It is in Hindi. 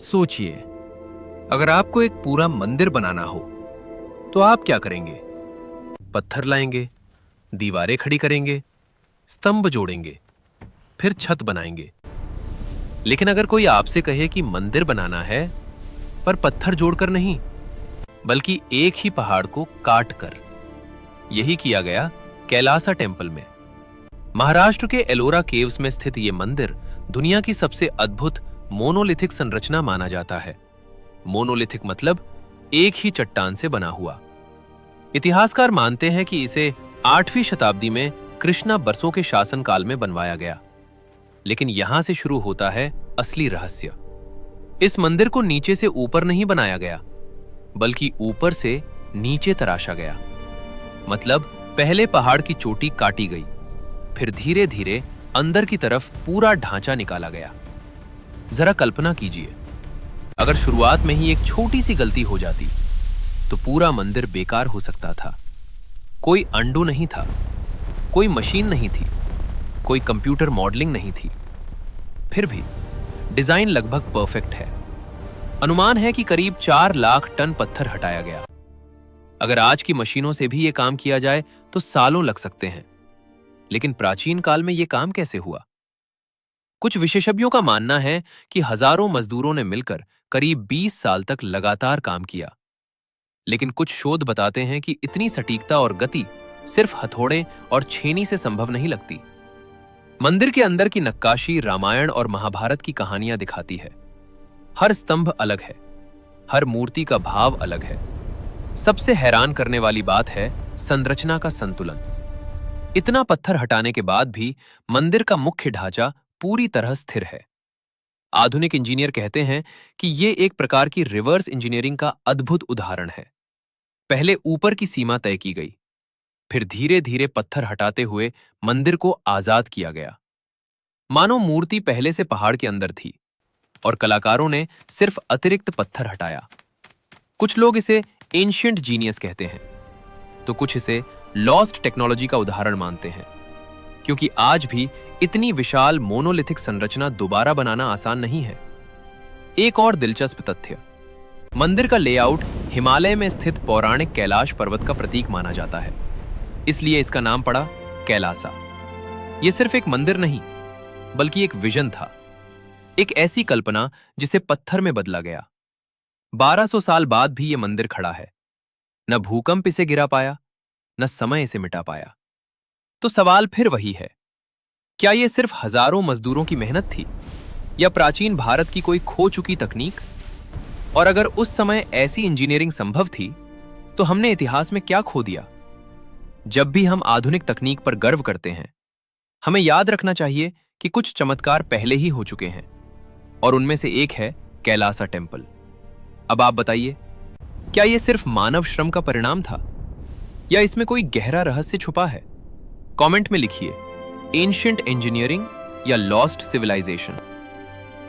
सोचिए, अगर आपको एक पूरा मंदिर बनाना हो तो आप क्या करेंगे? पत्थर लाएंगे, दीवारें खड़ी करेंगे, स्तंभ जोड़ेंगे, फिर छत बनाएंगे। लेकिन अगर कोई आपसे कहे कि मंदिर बनाना है, पर पत्थर जोड़कर नहीं, बल्कि एक ही पहाड़ को काट कर। यही किया गया कैलासा टेम्पल में। महाराष्ट्र के एलोरा केव्स में स्थित यह मंदिर दुनिया की सबसे अद्भुत मोनोलिथिक संरचना माना जाता है। मोनोलिथिक मतलब एक ही चट्टान से बना हुआ। इतिहासकार मानते हैं कि इसे 8वीं शताब्दी में कृष्णा बरसों के शासनकाल में बनवाया गया। लेकिन यहां से शुरू होता है असली रहस्य। इस मंदिर को नीचे से ऊपर नहीं बनाया गया, बल्कि ऊपर से नीचे तराशा गया। मतलब पहले पहाड़ की चोटी काटी गई, फिर धीरे धीरे अंदर की तरफ पूरा ढांचा निकाला गया। जरा कल्पना कीजिए, अगर शुरुआत में ही एक छोटी सी गलती हो जाती तो पूरा मंदिर बेकार हो सकता था। कोई अंडू नहीं था, कोई मशीन नहीं थी, कोई कंप्यूटर मॉडलिंग नहीं थी। फिर भी डिजाइन लगभग परफेक्ट है। अनुमान है कि करीब 4 लाख टन पत्थर हटाया गया। अगर आज की मशीनों से भी यह काम किया जाए तो सालों लग सकते हैं। लेकिन प्राचीन काल में यह काम कैसे हुआ? कुछ विशेषज्ञों का मानना है कि हजारों मजदूरों ने मिलकर करीब 20 साल तक लगातार काम किया। लेकिन कुछ शोध बताते हैं कि इतनी सटीकता और गति सिर्फ हथौड़े और छेनी से संभव नहीं लगती। मंदिर के अंदर की नक्काशी रामायण और महाभारत की कहानियां दिखाती है। हर स्तंभ अलग है, हर मूर्ति का भाव अलग है। सबसे हैरान करने वाली बात है संरचना का संतुलन। इतना पत्थर हटाने के बाद भी मंदिर का मुख्य ढांचा पूरी तरह स्थिर है। आधुनिक इंजीनियर कहते हैं कि यह एक प्रकार की रिवर्स इंजीनियरिंग का अद्भुत उदाहरण है। पहले ऊपर की सीमा तय की गई, फिर धीरे धीरे पत्थर हटाते हुए मंदिर को आजाद किया गया। मानो मूर्ति पहले से पहाड़ के अंदर थी और कलाकारों ने सिर्फ अतिरिक्त पत्थर हटाया। कुछ लोग इसे एंशिएंट जीनियस कहते हैं, तो कुछ इसे लॉस्ट टेक्नोलॉजी का उदाहरण मानते हैं, क्योंकि आज भी इतनी विशाल मोनोलिथिक संरचना दोबारा बनाना आसान नहीं है। एक और दिलचस्प तथ्य, मंदिर का लेआउट हिमालय में स्थित पौराणिक कैलाश पर्वत का प्रतीक माना जाता है, इसलिए इसका नाम पड़ा कैलासा। यह सिर्फ एक मंदिर नहीं, बल्कि एक विजन था, एक ऐसी कल्पना जिसे पत्थर में बदला गया। 1200 साल बाद भी यह मंदिर खड़ा है। न भूकंप इसे गिरा पाया, न समय इसे मिटा पाया। तो सवाल फिर वही है, क्या यह सिर्फ हजारों मजदूरों की मेहनत थी, या प्राचीन भारत की कोई खो चुकी तकनीक? और अगर उस समय ऐसी इंजीनियरिंग संभव थी, तो हमने इतिहास में क्या खो दिया? जब भी हम आधुनिक तकनीक पर गर्व करते हैं, हमें याद रखना चाहिए कि कुछ चमत्कार पहले ही हो चुके हैं, और उनमें से एक है कैलासा टेम्पल। अब आप बताइए, क्या यह सिर्फ मानव श्रम का परिणाम था, या इसमें कोई गहरा रहस्य छुपा है? कमेंट में लिखिए, एंशिएंट इंजीनियरिंग या लॉस्ट सिविलाइजेशन।